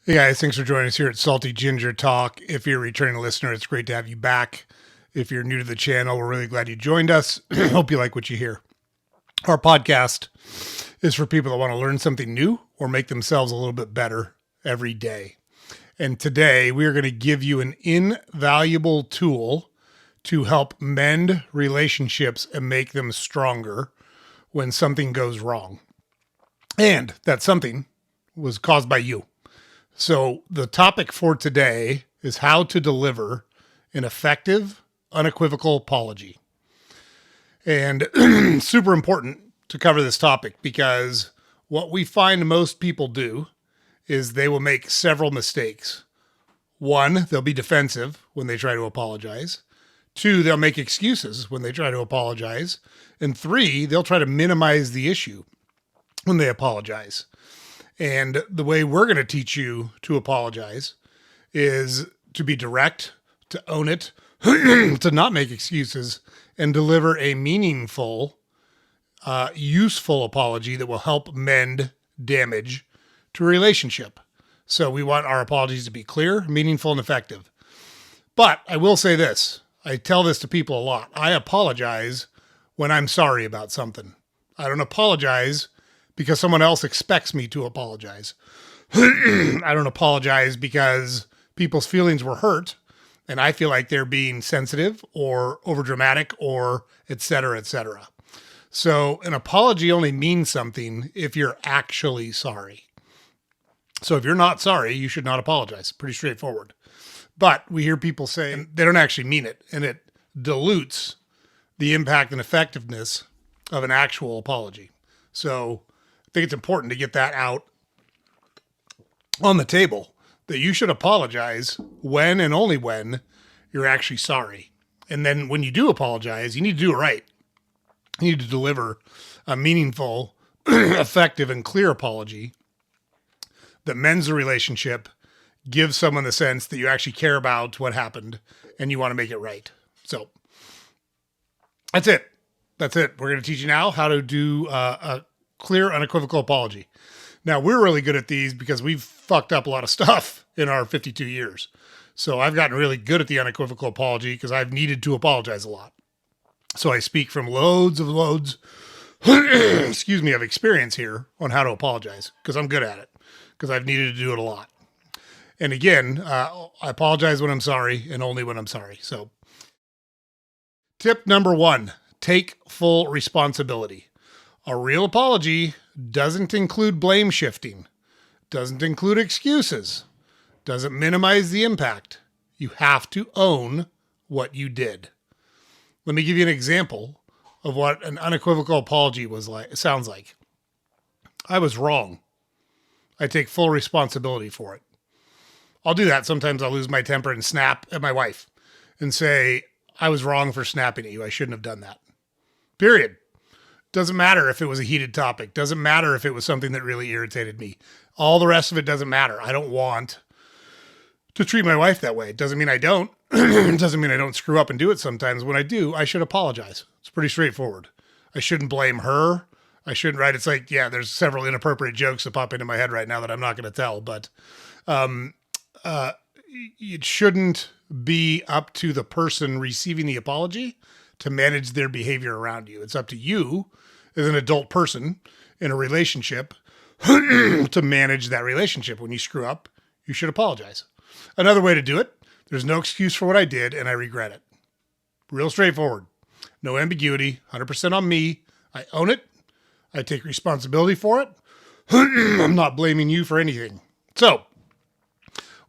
Hey guys, thanks for joining us here at Salty Ginger Talk. If you're a returning listener, it's great to have you back. If you're new to the channel, we're really glad you joined us. Hope you like what you hear. Our podcast is for people that want to learn something new or make themselves a little bit better every day. And today we are going to give you an invaluable tool to help mend relationships and make them stronger when something goes wrong. And that something was caused by you. So the topic for today is how to deliver an effective, unequivocal apology. And super important to cover this topic because what we find most people do is they will make several mistakes. One, they'll be defensive when they try to apologize. Two, they'll make excuses when they try to apologize. And three, they'll try to minimize the issue when they apologize. And the way we're going to teach you to apologize is to be direct, to own it, to not make excuses, and deliver a meaningful, useful apology that will help mend damage to a relationship. So we want our apologies to be clear, meaningful, and effective. But I will say this. I tell this to people a lot. I apologize when I'm sorry about something. I don't apologize because someone else expects me to apologize. I don't apologize because people's feelings were hurt and I feel like they're being sensitive or overdramatic or et cetera, et cetera. So an apology only means something if you're actually sorry. So if you're not sorry, you should not apologize. Pretty straightforward. But we hear people say they don't actually mean it, and it dilutes the impact and effectiveness of an actual apology. So I think it's important to get that out on the table, that you should apologize when and only when you're actually sorry. And then when you do apologize, you need to do it right. You need to deliver a meaningful, effective, and clear apology that mends the relationship, gives someone the sense that you actually care about what happened and you want to make it right. So that's it. We're going to teach you now how to do a clear, unequivocal apology. Now, we're really good at these because we've fucked up a lot of stuff in our 52 years. So I've gotten really good at the unequivocal apology because I've needed to apologize a lot. So I speak from loads, of experience here on how to apologize because I'm good at it, because I've needed to do it a lot. And again, I apologize when I'm sorry and only when I'm sorry. So tip number 1, take full responsibility. A real apology doesn't include blame shifting, doesn't include excuses, doesn't minimize the impact. You have to own what you did. Let me give you an example of what an unequivocal apology sounds like. I was wrong. I take full responsibility for it. I'll do that. Sometimes I'll lose my temper and snap at my wife and say, I was wrong for snapping at you. I shouldn't have done that. Period. Doesn't matter if it was a heated topic. Doesn't matter if it was something that really irritated me. All the rest of it doesn't matter. I don't want to treat my wife that way. It doesn't mean I don't. It doesn't mean I don't screw up and do it sometimes. When I do, I should apologize. It's pretty straightforward. I shouldn't blame her. I shouldn't, right? It's like, yeah, there's several inappropriate jokes that pop into my head right now that I'm not going to tell, but it shouldn't be up to the person receiving the apology to manage their behavior around you. It's up to you as an adult person in a relationship to manage that relationship. When you screw up, you should apologize. Another way to do it, there's no excuse for what I did and I regret it. Real straightforward. No ambiguity, 100% on me. I own it. I take responsibility for it. I'm not blaming you for anything. So,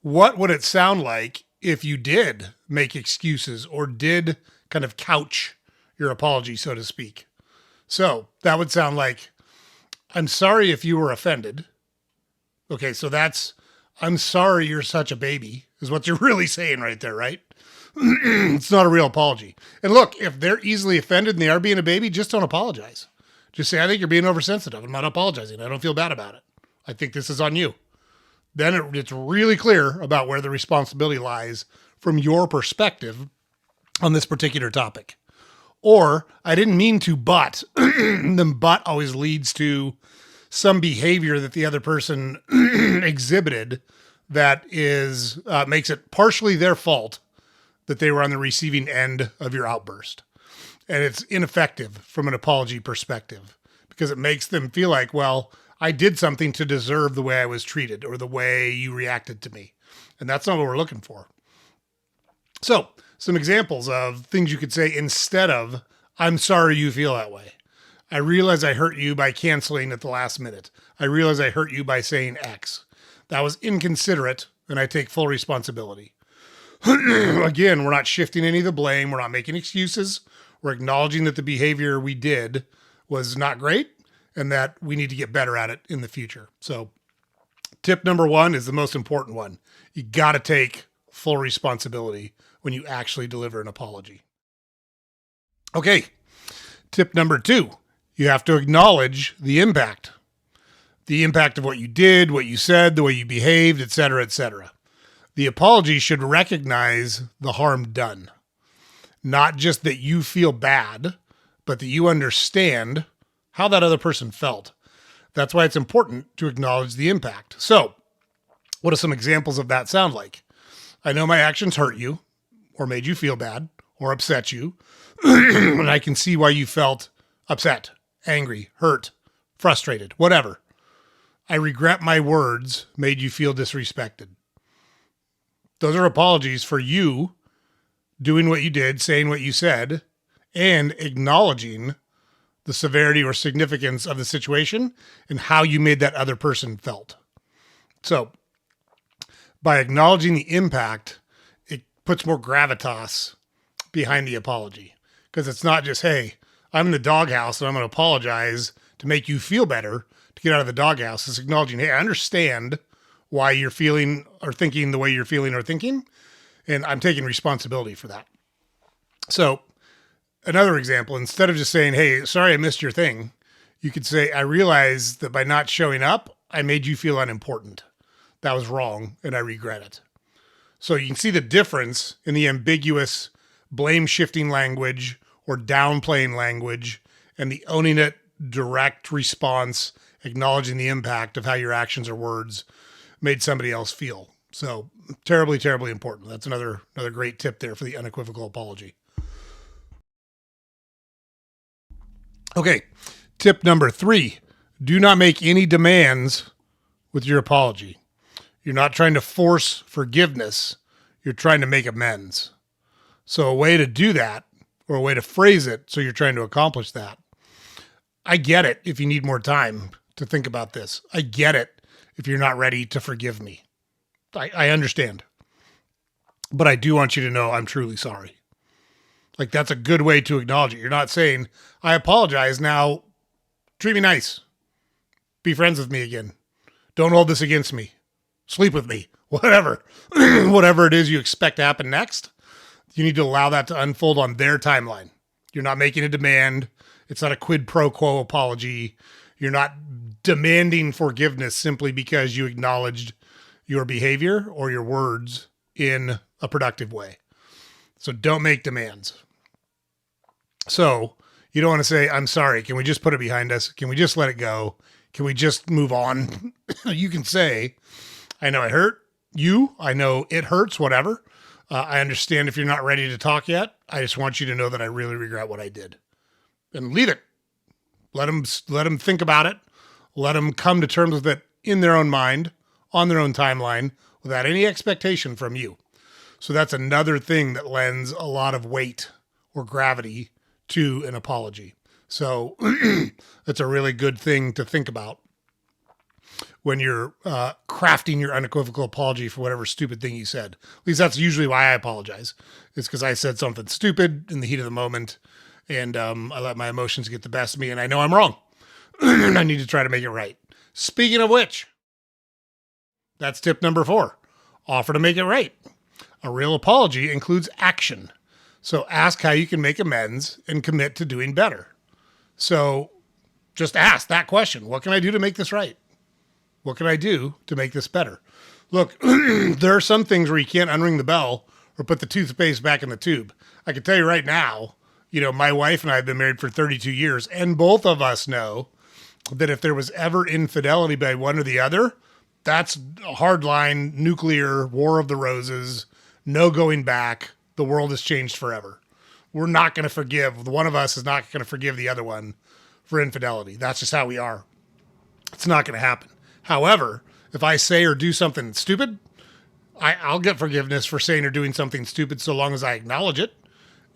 what would it sound like if you did make excuses or did kind of couch your apology, so to speak? So that would sound like, I'm sorry if you were offended. Okay, so that's, I'm sorry you're such a baby, is what you're really saying right there, right? It's not a real apology. And look, if they're easily offended and they are being a baby, just don't apologize. Just say, I think you're being oversensitive. I'm not apologizing. I don't feel bad about it. I think this is on you. Then it's really clear about where the responsibility lies from your perspective on this particular topic. Or, I didn't mean to, but, then but always leads to some behavior that the other person exhibited that is makes it partially their fault that they were on the receiving end of your outburst. And it's ineffective from an apology perspective because it makes them feel like, well, I did something to deserve the way I was treated or the way you reacted to me. And that's not what we're looking for. So, some examples of things you could say instead of, I'm sorry you feel that way. I realize I hurt you by canceling at the last minute. I realize I hurt you by saying X. That was inconsiderate, and I take full responsibility. Again, we're not shifting any of the blame. We're not making excuses. We're acknowledging that the behavior we did was not great and that we need to get better at it in the future. So tip number 1 is the most important one. You got to take full responsibility when you actually deliver an apology. Okay, tip number 2, you have to acknowledge the impact. The impact of what you did, what you said, the way you behaved, etc., etc. The apology should recognize the harm done. Not just that you feel bad, but that you understand how that other person felt. That's why it's important to acknowledge the impact. So, what do some examples of that sound like? I know my actions hurt you, or made you feel bad, or upset you, and I can see why you felt upset, angry, hurt, frustrated, whatever. I regret my words made you feel disrespected. Those are apologies for you doing what you did, saying what you said, and acknowledging the severity or significance of the situation and how you made that other person felt. So, by acknowledging the impact, it puts more gravitas behind the apology. Because it's not just, hey, I'm in the doghouse and I'm going to apologize to make you feel better to get out of the doghouse. It's acknowledging, hey, I understand why you're feeling or thinking the way you're feeling or thinking, and I'm taking responsibility for that. So another example, instead of just saying, hey, sorry I missed your thing, you could say, I realize that by not showing up, I made you feel unimportant. That was wrong, and I regret it. So you can see the difference in the ambiguous blame-shifting language or downplaying language and the owning it direct response, acknowledging the impact of how your actions or words made somebody else feel. So terribly, terribly important. That's another great tip there for the unequivocal apology. Okay, tip number 3, do not make any demands with your apology. You're not trying to force forgiveness. You're trying to make amends. So a way to do that, or a way to phrase it so you're trying to accomplish that. I get it if you need more time to think about this. I get it if you're not ready to forgive me. I understand. But I do want you to know I'm truly sorry. Like, that's a good way to acknowledge it. You're not saying, I apologize, now treat me nice. Be friends with me again. Don't hold this against me. Sleep with me. Whatever. Whatever it is you expect to happen next, you need to allow that to unfold on their timeline. You're not making a demand. It's not a quid pro quo apology. You're not demanding forgiveness simply because you acknowledged your behavior or your words in a productive way. So don't make demands. So you don't want to say, I'm sorry, can we just put it behind us? Can we just let it go? Can we just move on? You can say, I know I hurt you. I know it hurts, whatever. I understand if you're not ready to talk yet. I just want you to know that I really regret what I did. And leave it. Let them think about it. Let them come to terms with it in their own mind, on their own timeline, without any expectation from you. So that's another thing that lends a lot of weight or gravity to an apology. So that's a really good thing to think about when you're crafting your unequivocal apology for whatever stupid thing you said. At least that's usually why I apologize. It's because I said something stupid in the heat of the moment, and I let my emotions get the best of me, and I know I'm wrong. And I need to try to make it right. Speaking of which, that's tip number 4. Offer to make it right. A real apology includes action. So ask how you can make amends and commit to doing better. So just ask that question. What can I do to make this right? What can I do to make this better? Look, there are some things where you can't unring the bell or put the toothpaste back in the tube. I can tell you right now, my wife and I have been married for 32 years, and both of us know that if there was ever infidelity by one or the other, That's a hardline nuclear war of the roses. No going back. The world has changed forever. We're not going to forgive. One of us is not going to forgive the other one for infidelity. That's just how we are. It's not going to happen. However, if I say or do something stupid, I'll get forgiveness for saying or doing something stupid so long as I acknowledge it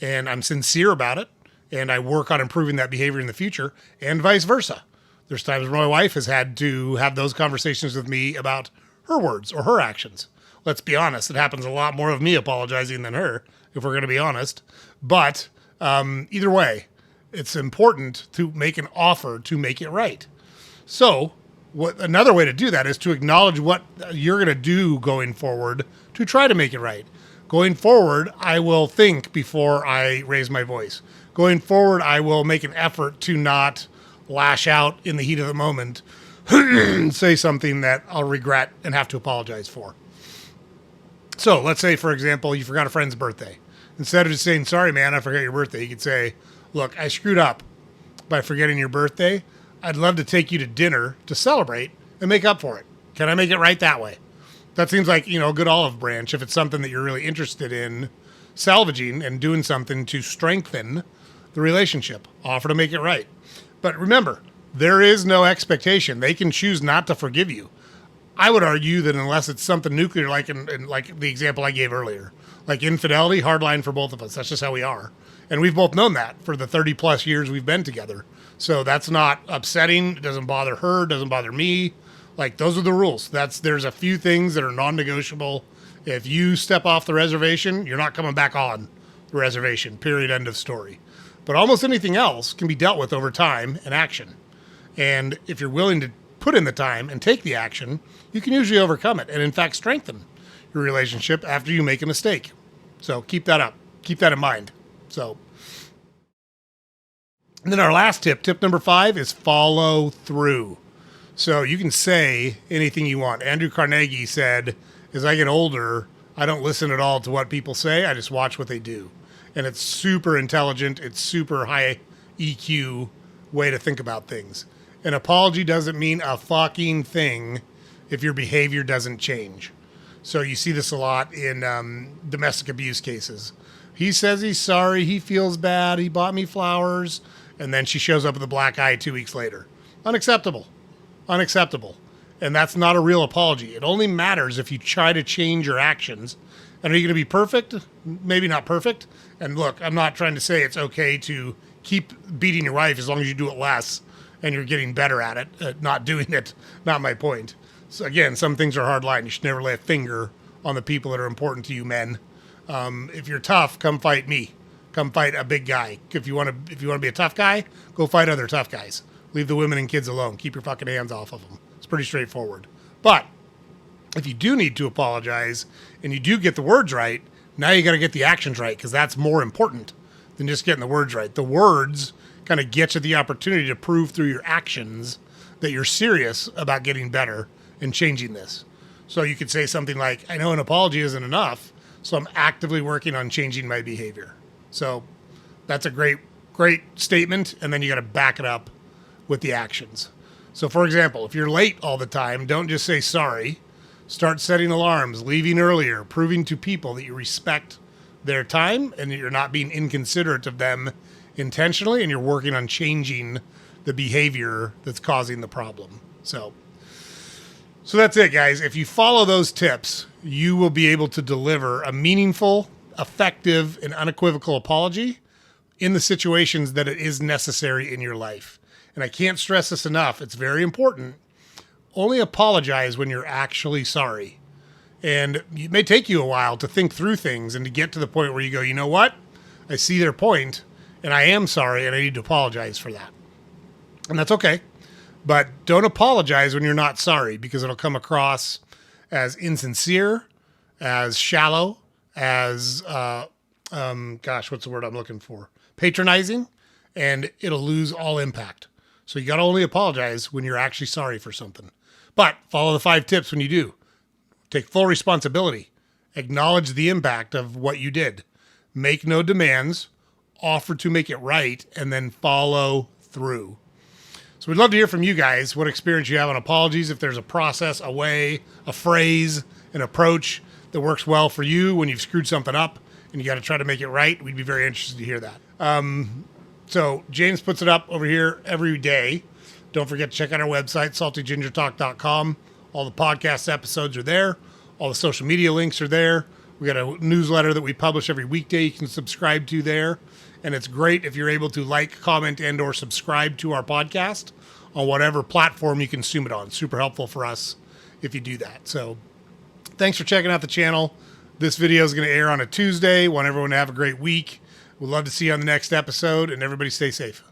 and I'm sincere about it and I work on improving that behavior in the future, and vice versa. There's times where my wife has had to have those conversations with me about her words or her actions. Let's be honest, it happens a lot more of me apologizing than her, if we're going to be honest. But either way, it's important to make an offer to make it right. So another way to do that is to acknowledge what you're going to do going forward to try to make it right. Going forward, I will think before I raise my voice. Going forward, I will make an effort to not lash out in the heat of the moment and say something that I'll regret and have to apologize for. So let's say, for example, you forgot a friend's birthday. Instead of just saying, sorry, man, I forgot your birthday, you could say, look, I screwed up by forgetting your birthday. I'd love to take you to dinner to celebrate and make up for it. Can I make it right that way? That seems like, a good olive branch if it's something that you're really interested in salvaging and doing something to strengthen the relationship. Offer to make it right. But remember, there is no expectation. They can choose not to forgive you. I would argue that unless it's something nuclear, like in like the example I gave earlier, like infidelity, hardline for both of us. That's just how we are. And we've both known that for the 30 plus years we've been together. So that's not upsetting. It doesn't bother her. It doesn't bother me. Like, those are the rules. There's a few things that are non-negotiable. If you step off the reservation, you're not coming back on the reservation, period, end of story. But almost anything else can be dealt with over time and action. And if you're willing to put in the time and take the action, you can usually overcome it and, in fact, strengthen your relationship after you make a mistake. So keep that up. Keep that in mind. So, and then our last tip number 5, is follow through. So you can say anything you want. Andrew Carnegie said, as I get older, I don't listen at all to what people say. I just watch what they do. And it's super intelligent. It's super high EQ way to think about things. An apology doesn't mean a fucking thing if your behavior doesn't change. So you see this a lot in domestic abuse cases. He says he's sorry. He feels bad. He bought me flowers. And then she shows up with a black eye 2 weeks later. Unacceptable. Unacceptable. And that's not a real apology. It only matters if you try to change your actions. And are you going to be perfect? Maybe not perfect. And look, I'm not trying to say it's okay to keep beating your wife as long as you do it less and you're getting better at it, not doing it. Not my point. So again, some things are hard line. You should never lay a finger on the people that are important to you, men. If you're tough, come fight me. Come fight a big guy. If you want to be a tough guy, go fight other tough guys. Leave the women and kids alone. Keep your fucking hands off of them. It's pretty straightforward. But if you do need to apologize and you do get the words right, now you got to get the actions right, because that's more important than just getting the words right. The words kind of get you the opportunity to prove through your actions that you're serious about getting better and changing this. So you could say something like, I know an apology isn't enough, so I'm actively working on changing my behavior. So that's a great statement, and then you got to back it up with the actions. So for example, if you're late all the time, don't just say sorry. Start setting alarms, leaving earlier, proving to people that you respect their time and that you're not being inconsiderate of them intentionally, and you're working on changing the behavior that's causing the problem. So that's it, guys. If you follow those tips, you will be able to deliver a meaningful, effective, and unequivocal apology in the situations that it is necessary in your life. And I can't stress this enough. It's very important. Only apologize when you're actually sorry. And it may take you a while to think through things and to get to the point where you go, you know what? I see their point, and I am sorry, and I need to apologize for that. And that's okay. But don't apologize when you're not sorry, because it'll come across as insincere, as shallow, as, what's the word I'm looking for? Patronizing, and it'll lose all impact. So you got to only apologize when you're actually sorry for something. But follow the 5 tips when you do. Take full responsibility. Acknowledge the impact of what you did. Make no demands. Offer to make it right, and then follow through. So we'd love to hear from you guys, what experience you have on apologies, if there's a process, a way, a phrase, an approach that works well for you when you've screwed something up and you got to try to make it right. We'd be very interested to hear that. So James puts it up over here every day. Don't forget to check out our website, saltygingertalk.com. All the podcast episodes are there. All the social media links are there. We got a newsletter that we publish every weekday you can subscribe to there. And it's great if you're able to like, comment, and or subscribe to our podcast on whatever platform you consume it on. Super helpful for us if you do that. So thanks for checking out the channel. This video is going to air on a Tuesday. Want everyone to have a great week. We'd love to see you on the next episode, and everybody stay safe.